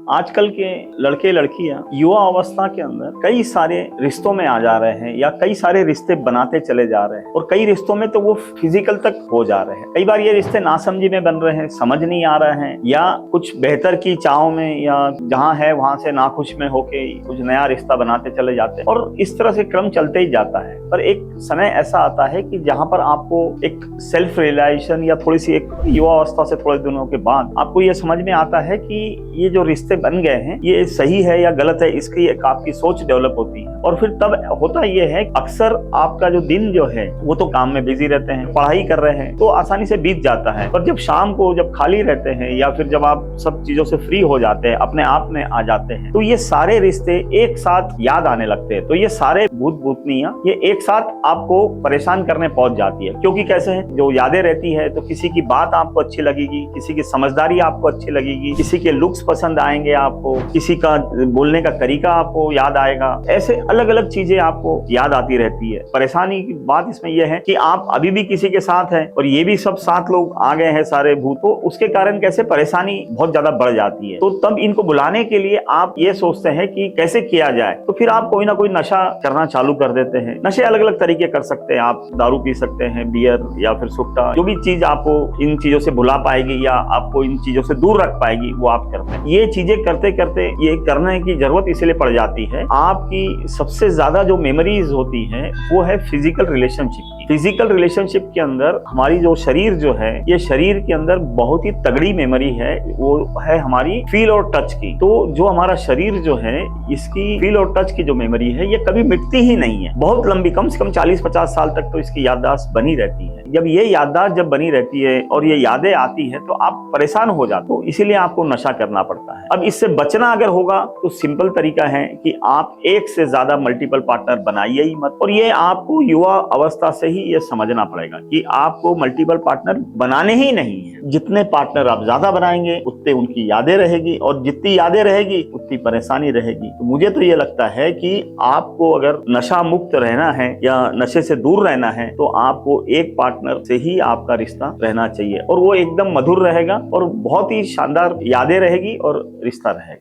आजकल के लड़के लड़कियां युवा अवस्था के अंदर कई सारे रिश्तों में आ जा रहे हैं या कई सारे रिश्ते बनाते चले जा रहे हैं और कई रिश्तों में तो वो फिजिकल तक हो जा रहे हैं। कई बार ये रिश्ते नासमझी में बन रहे हैं, समझ नहीं आ रहे हैं या कुछ बेहतर की चाहों में या जहां है वहां से नाखुश में होके कुछ नया रिश्ता बनाते चले जाते हैं और इस तरह से क्रम चलते ही जाता है। पर एक समय ऐसा आता है कि जहां पर आपको एक सेल्फ रियलाइजेशन या थोड़ी सी एक युवा अवस्था से थोड़े दिनों के बाद आपको ये समझ में आता है कि ये जो रिश्ते बन गए हैं ये सही है या गलत है, इसकी एक आपकी सोच डेवलप होती है। और फिर तब होता ये है अक्सर आपका जो दिन जो है वो तो काम में बिजी रहते हैं, पढ़ाई कर रहे हैं तो आसानी से बीत जाता है। पर जब शाम को जब खाली रहते हैं या फिर जब आप सब चीजों से फ्री हो जाते हैं, अपने आप में आ जाते हैं, तो ये सारे रिश्ते एक साथ याद आने लगते हैं। तो ये सारे भूत भूतनियां ये एक साथ आपको परेशान करने पहुंच जाती है। क्योंकि कैसे है, जो यादें रहती है तो किसी की बात आपको अच्छी लगेगी, किसी की समझदारी आपको अच्छी लगेगी, किसी के लुक्स पसंद आएंगे आपको, किसी का बोलने का तरीका आपको याद आएगा। ऐसे अलग अलग चीजें आपको याद आती रहती है। परेशानी की बात इसमें यह है कि आप अभी भी किसी के साथ हैं और ये भी सब साथ लोग आ गए हैं सारे भूत, तो उसके कारण कैसे परेशानी बहुत ज्यादा बढ़ जाती है। तो तब इनको बुलाने के लिए आप ये सोचते हैं कि कैसे किया जाए, तो फिर आप कोई ना कोई नशा करना चालू कर देते हैं। नशे अलग अलग तरीके कर सकते हैं, आप दारू पी सकते हैं, बियर या फिर सुट्टा, जो भी चीज आपको इन चीजों से भुला पाएगी या आपको इन चीजों से दूर रख पाएगी वो आप करते हैं। ये चीजें करते करते ये करने की जरूरत इसलिए पड़ जाती है, आपकी सबसे ज्यादा जो मेमोरीज होती है वो है फिजिकल रिलेशनशिप की। फिजिकल रिलेशनशिप के अंदर हमारी जो शरीर जो है, ये शरीर के अंदर बहुत ही तगड़ी मेमोरी है, वो है हमारी फील और टच की। तो जो हमारा शरीर जो है इसकी फील और टच की जो मेमोरी है ये कभी मिटती ही नहीं है, बहुत लंबी, कम से कम 40-50 साल तक तो इसकी याददाश्त बनी रहती है। जब ये याददाश्त जब बनी रहती है और ये यादें आती है तो आप परेशान हो जाते हो, इसीलिए आपको नशा करना पड़ता है। अब इससे बचना अगर होगा तो सिंपल तरीका है कि आप एक से ज्यादा मल्टीपल पार्टनर बनाइए ही मत। और ये आपको युवा अवस्था से ही ये समझना पड़ेगा कि आपको मल्टीपल पार्टनर बनाने ही नहीं है। जितने पार्टनर आप ज्यादा बनाएंगे उतने उनकी यादें रहेगी और जितनी यादें रहेगी उतनी परेशानी रहेगी। तो मुझे तो ये लगता है कि आपको अगर नशा मुक्त रहना है या नशे से दूर रहना है तो आपको एक पार्टनर से ही आपका रिश्ता रहना चाहिए और वो एकदम मधुर रहेगा और बहुत ही शानदार यादें रहेगी और रिश्ता रहेगा।